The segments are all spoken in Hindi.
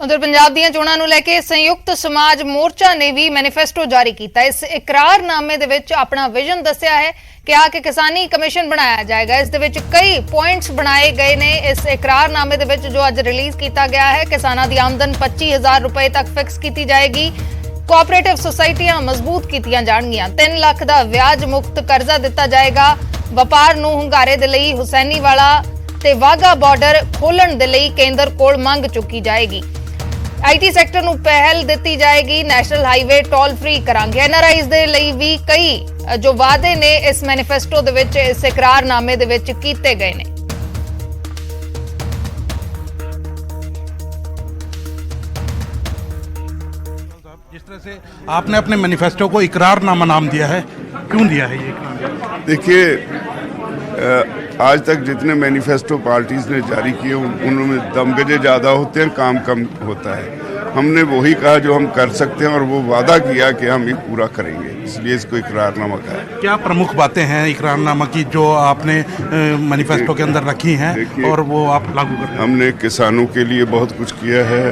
उधर पंजाब ਦੀਆਂ ਚੋਣਾਂ ਨੂੰ ਲੈ ਕੇ ਸੰਯੁਕਤ ਸਮਾਜ ਮੋਰਚਾ ਨੇ ਵੀ ਮੈਨੀਫੈਸਟੋ ਜਾਰੀ ਕੀਤਾ। ਇਸ ਇਕਰਾਰਨਾਮੇ ਦੇ ਵਿੱਚ ਆਪਣਾ ਵਿਜ਼ਨ ਦੱਸਿਆ ਹੈ कि कि किसानी कमीशन बनाया जाएगा। इस दे विच कई पॉइंट्स बनाए गए ने। इस इकरारनामे दे विच जो अज रिलीज किया गया है, किसानां दी आमदन 25,000 रुपए तक फिक्स की जाएगी। कोऑपरेटिव सोसाइटियां मजबूत कीतियां जाणगियां। 3 लाख का व्याज मुक्त करजा दिता जाएगा। व्यापार नूं हुंगारे दे लई हुसैनीवाला ते वाघा बॉर्डर खोलण दे लई केंद्र कोल मंग चुकी जाएगी। IT सैक्टर नूं पहल दी जाएगी। नैशनल हाईवे टोल फ्री करांगे। NRIs दे लई भी कई जो वादे ने इस मैनीफेस्टो दे विच इस इकरारनामे दे विच कीते गए ने। जिस तरह से आपने अपने मैनिफेस्टो को इकरारनामा नाम दिया है, क्यों दिया है ये? देखिए, आज तक जितने मैनिफेस्टो पार्टीज ने जारी किए उनमें दमगजे ज़्यादा होते हैं, काम कम होता है। हमने वही कहा जो हम कर सकते हैं और वो वादा किया कि हम ये पूरा करेंगे, इसलिए इसको इकरारनामा कहा है। क्या प्रमुख बातें हैं इकरारनामा की जो आपने मैनिफेस्टो के अंदर रखी हैं और वो आप लागू कर रहे हैं? हमने किसानों के लिए बहुत कुछ किया है,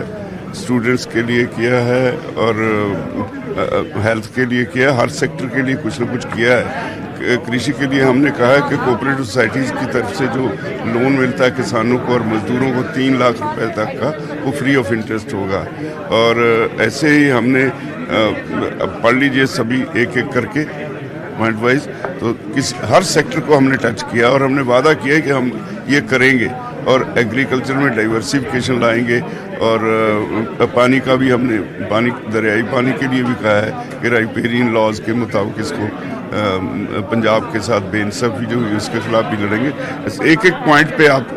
स्टूडेंट्स के लिए किया है और हेल्थ के लिए किया है। हर सेक्टर के लिए कुछ न कुछ किया है। कृषि के लिए हमने कहा है कि कोऑपरेटिव सोसाइटीज़ की तरफ से जो लोन मिलता है किसानों को और मजदूरों को 3 लाख रुपए तक का, वो फ्री ऑफ इंटरेस्ट होगा। और ऐसे ही हमने पढ़ लीजिए सभी एक एक करके पॉइंट वाइज, तो हर सेक्टर को हमने टच किया और हमने वादा किया कि हम ये करेंगे और एग्रीकल्चर में डाइवर्सिफिकेशन लाएंगे। और पानी का भी हमने दरियाई पानी के लिए भी कहा है कि राइपेरियन लॉज के मुताबिक इसको पंजाब के साथ बेइंसाफी जो हुई उसके खिलाफ भी लड़ेंगे। एक एक पॉइंट पे आप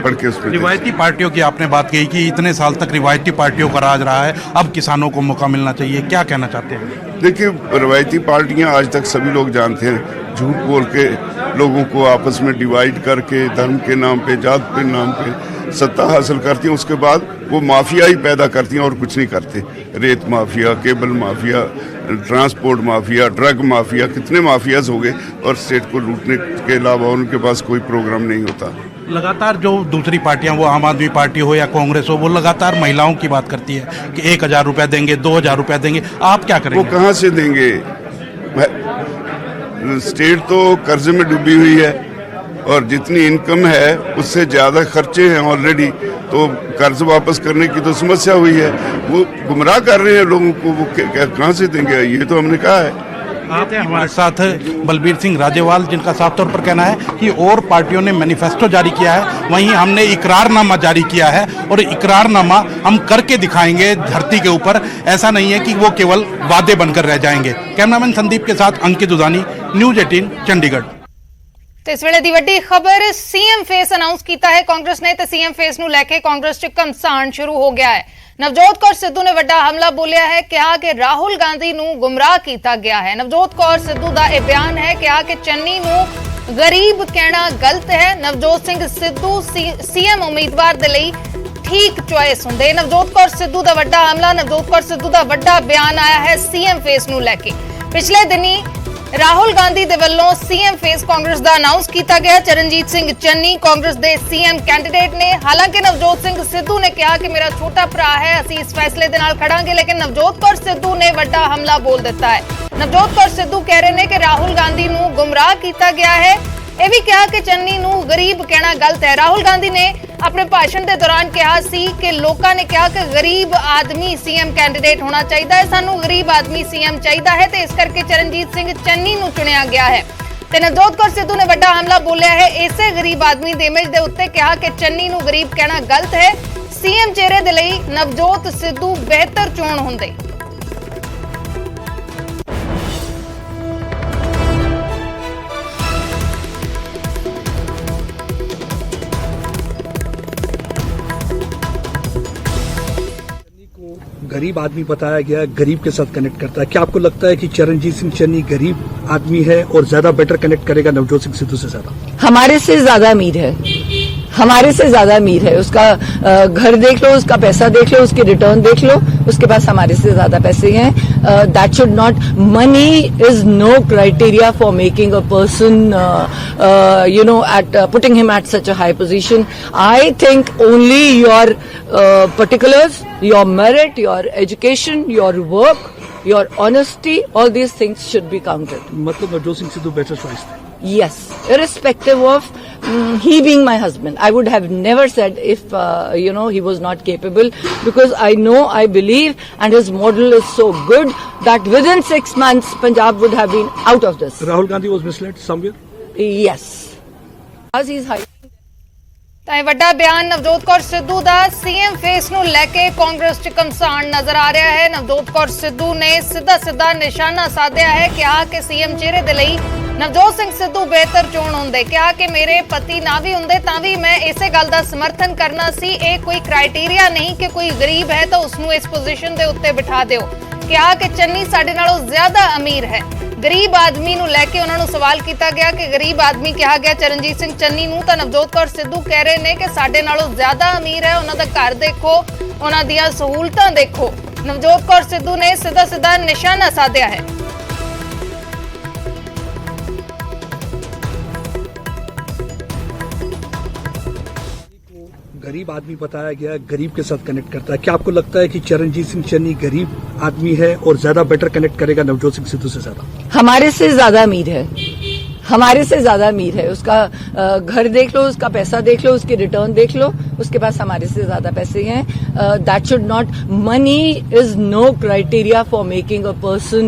पढ़ के उसमें रिवायती पार्टियों की आपने बात कही कि इतने साल तक रिवायती पार्टियों का राज रहा है, अब किसानों को मौका मिलना चाहिए, क्या कहना चाहते हैं? देखिए, रिवायती पार्टियां आज तक सभी लोग जानते हैं झूठ बोल के लोगों को आपस में डिवाइड करके धर्म के नाम पे, जात के नाम पे सत्ता हासिल करती हैं। उसके बाद वो माफिया ही पैदा करती हैं और कुछ नहीं करते। रेत mafia, cable mafia, transport mafia, drug mafia, कितने माफियाज हो गए और स्टेट को लूटने के अलावा उनके पास कोई प्रोग्राम नहीं होता। लगातार जो दूसरी पार्टियां, वो आम आदमी पार्टी हो या कांग्रेस हो, वो लगातार महिलाओं की बात करती है कि 1,000 रुपया देंगे, 2,000 रुपया देंगे। आप क्या करेंगे? वो कहाँ से देंगे? स्टेट तो कर्जे में डूबी हुई है और जितनी इनकम है उससे ज़्यादा खर्चे हैं ऑलरेडी, तो कर्ज वापस करने की तो समस्या हुई है। वो गुमराह कर रहे हैं लोगों को, वो कहाँ से देंगे? ये तो हमने कहा है। आप हमारे साथ बलबीर सिंह राजेवाल, जिनका साफ तौर पर कहना है कि और पार्टियों ने मैनिफेस्टो जारी किया है, वहीं हमने इकरारनामा जारी किया है और इकरारनामा हम करके दिखाएंगे धरती के ऊपर। ऐसा नहीं है कि वो केवल वादे बनकर रह जाएंगे। कैमरामैन संदीप के साथ अंकित उदानी, न्यूज़ 18 चंडीगढ़। तो इस वेले दी वड्डी खबर, सीएम फेस अनाउंस किया है कांग्रेस ने। तो सीएम फेस नूं लैके कांग्रेस च घमसान शुरू हो गया है। नवजोत कौर सिद्धू ने वड्डा हमला बोलिया है, कहा कि राहुल गांधी नूं गुमराह किया गया है। नवजोत कौर सिद्धू का यह बयान है, कहा कि चन्नी नूं गरीब कहना गलत है। नवजोत सिंह सिद्धू सीएम उम्मीदवार दे लई ठीक चॉइस हुंदे। नवजोत कौर सिद्धू का वड्डा हमला, नवजोत कौर सिद्धू का वड्डा बयान आया है सीएम फेस नूं लैके। पिछले दिनी राहुल गांधी दे वल्लों सीएम फेस कांग्रेस का अनाउंस किया गया। चरणजीत सिंह चन्नी कांग्रेस के सीएम कैंडिडेट ने। हालांकि नवजोत सिंह सिद्धू ने कहा कि मेरा छोटा भरा है, असीं इस फैसले दे नाल खड़ांगे, लेकिन नवजोत कौर सिद्धू ने वड्डा हमला बोल दिता है। नवजोत कौर सिद्धू कह रहे हैं कि राहुल गांधी नूं गुमराह किया गया है। यह भी कहा कि चन्नी नूं गरीब कहना गलत है। राहुल गांधी ने अपने भाषण के दौरान कहा सी कि लोगों ने कहा कि गरीब आदमी सीएम कैंडिडेट होना चाहिए, सानू गरीब आदमी सीएम चाहिए है, तो इस करके चरणजीत सिंह चन्नी नूं चुनिया गया है। ते नवजोत कौर सिद्धू ने वड्डा हमला बोलिया है इसे गरीब आदमी दे इमेज दे उत्ते, कहा कि चन्नी नूं गरीब कहना गलत है। सीएम चेहरे दे लई नवजोत सिद्धू बेहतर चोण हुंदे। गरीब आदमी बताया गया, गरीब के साथ कनेक्ट करता है। क्या आपको लगता है कि चरणजीत सिंह चन्नी गरीब आदमी है और ज्यादा बेटर कनेक्ट करेगा नवजोत सिंह सिद्धू से ज्यादा? हमारे से ज्यादा उम्मीद है। हमारे से ज्यादा अमीर है। उसका घर देख लो, उसका पैसा देख लो, उसके रिटर्न देख लो, उसके पास हमारे से ज्यादा पैसे हैं। That should not, money is no criteria for making a person at putting him at such a high position. I think only your particulars, your merit, your education, your work, your honesty, all these things should be counted. मतलब नवजोत सिंह सिद्धू बेटर चॉइस थे। Yes, irrespective of he being my husband, I would have never said if he was not capable, because I know, I believe, and his model is so good that within 6 months Punjab would have been out of this. Rahul Gandhi was misled somewhere? Yes, as he's hiding. ਤਾਂ ਇਹ ਵੱਡਾ ਬਿਆਨ ਨਵਜੋਤ ਕੌਰ ਸਿੱਧੂ ਦਾ ਸੀਐਮ ਫੇਸ ਨੂੰ ਲੈ ਕੇ ਕਾਂਗਰਸ 'ਚ ਘਮਸਾਨ ਨਜ਼ਰ ਆ ਰਿਹਾ ਹੈ। ਨਵਜੋਤ ਕੌਰ ਸਿੱਧੂ ਨੇ ਸਿੱਧਾ ਨਿਸ਼ਾਨਾ ਸਾਧਿਆ ਹੈ। ਕਿਹਾ ਕਿ ਸੀਐਮ ਚਿਹਰੇ ਦੇ ਲਈ ਨਵਜੋਤ ਸਿੰਘ ਸਿੱਧੂ ਬਿਹਤਰ ਚੋਣ ਹੁੰਦੇ। ਕਿਹਾ ਕਿ ਮੇਰੇ ਪਤੀ ਨਾ ਵੀ ਹੁੰਦੇ ਤਾਂ ਵੀ ਮੈਂ ਇਸੇ ਗੱਲ ਦਾ ਸਮਰਥਨ ਕਰਨਾ ਸੀ। ਇਹ ਕੋਈ ਕ੍ਰਾਈਟੇਰੀਆ ਨਹੀਂ ਕਿ ਕੋਈ ਗਰੀਬ ਹੈ ਤਾਂ ਉਸ ਨੂੰ ਇਸ ਪੋਜੀਸ਼ਨ ਦੇ ਉੱਤੇ ਬਿਠਾ ਦਿਓ। ਕਿਹਾ ਕਿ ਚੰਨੀ ਸਾਡੇ ਨਾਲੋਂ ਜ਼ਿਆਦਾ ਅਮੀਰ ਹੈ। ਗਰੀਬ ਆਦਮੀ ਨੂੰ ਲੈ ਕੇ ਉਹਨਾਂ ਨੂੰ ਸਵਾਲ ਕੀਤਾ ਗਿਆ ਕਿ ਗਰੀਬ ਆਦਮੀ ਕਿਹਾ ਗਿਆ ਚਰਨਜੀਤ ਸਿੰਘ ਚੰਨੀ ਨੂੰ, ਤਾਂ ਨਵਜੋਤ ਕੌਰ ਸਿੱਧੂ ਕਹਿ ਰਹੇ ਨੇ ਕਿ ਸਾਡੇ ਨਾਲੋਂ ਜ਼ਿਆਦਾ ਅਮੀਰ ਹੈ। ਉਹਨਾਂ ਦਾ ਘਰ ਦੇਖੋ, ਉਹਨਾਂ ਦੀਆਂ ਸਹੂਲਤਾਂ ਦੇਖੋ। ਨਵਜੋਤ ਕੌਰ ਸਿੱਧੂ ਨੇ ਸਿੱਧਾ ਨਿਸ਼ਾਨਾ ਸਾਧਿਆ ਹੈ। गरीब आदमी बताया गया, गरीब के साथ कनेक्ट करता है। क्या आपको लगता है कि चरणजीत सिंह चन्नी गरीब आदमी है और ज्यादा बेटर कनेक्ट करेगा नवजोत सिंह सिद्धू से ज्यादा? हमारे से ज्यादा अमीर है, हमारे से ज्यादा अमीर है। उसका घर देख लो, उसका पैसा देख लो, उसके रिटर्न देख लो, उसके पास हमारे से ज्यादा पैसे हैं। That should not, money is no criteria for making a person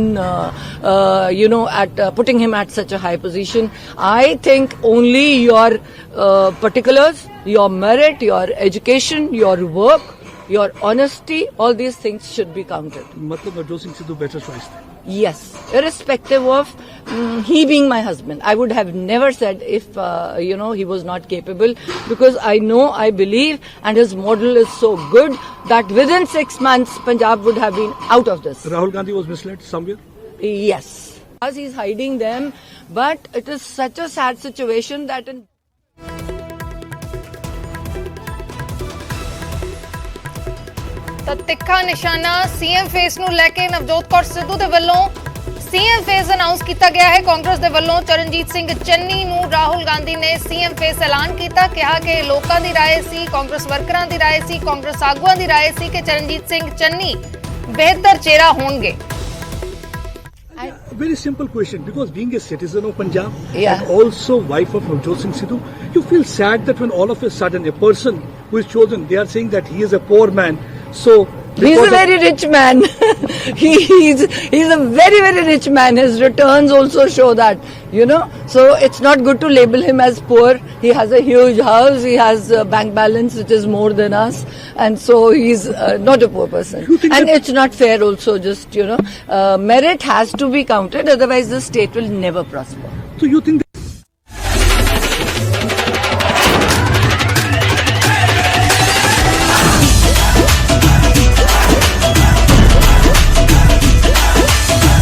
at putting him at such a high position. I think only your particulars, your merit, your education, your work, your honesty, all these things should be counted. मतलब नवजोत सिंह सिद्धू बेटर चॉइस थे। Yes, irrespective of he being my husband, I would have never said if he was not capable, because I know, I believe, and his model is so good that within 6 months Punjab would have been out of this. Rahul Gandhi was misled somewhere? Yes, as he's hiding them, but it is such a sad situation that in ਤਾਂ ਤਿੱਖਾ ਨਿਸ਼ਾਨਾ ਸੀਐਮ ਫੇਸ ਨੂੰ ਲੈ ਕੇ ਨਵਜੋਤ ਕੌਰ ਸਿੱਧੂ ਦੇ ਵੱਲੋਂ ਸੀਐਮ ਫੇਸ ਅਨਾਉਂਸ ਕੀਤਾ ਗਿਆ ਹੈ। ਕਾਂਗਰਸ ਦੇ ਵੱਲੋਂ ਚਰਨਜੀਤ ਸਿੰਘ ਚੰਨੀ ਨੂੰ ਰਾਹੁਲ ਗਾਂਧੀ ਨੇ ਸੀਐਮ ਫੇਸ ਐਲਾਨ ਕੀਤਾ। ਕਿਹਾ ਕਿ ਲੋਕਾਂ ਦੀ ਰਾਏ ਸੀ, ਕਾਂਗਰਸ ਵਰਕਰਾਂ ਦੀ ਰਾਏ ਸੀ, ਕਾਂਗਰਸ ਆਗੂਆਂ ਦੀ ਰਾਏ ਸੀ ਕਿ ਚਰਨਜੀਤ ਸਿੰਘ ਚੰਨੀ ਬਿਹਤਰ ਚਿਹਰਾ ਹੋਣਗੇ। A very simple question, because being a citizen of Punjab Yeah. and also wife of Navjot Singh Sidhu, you feel sad that when all of a sudden a person who is chosen, they are saying that he is a poor man. So he's a very rich man. he's a very, very rich man. His returns also show that, So it's not good to label him as poor. He has a huge house. He has a bank balance which is more than us, and so he's not a poor person. And it's not fair also. Just merit has to be counted. Otherwise, the state will never prosper. you think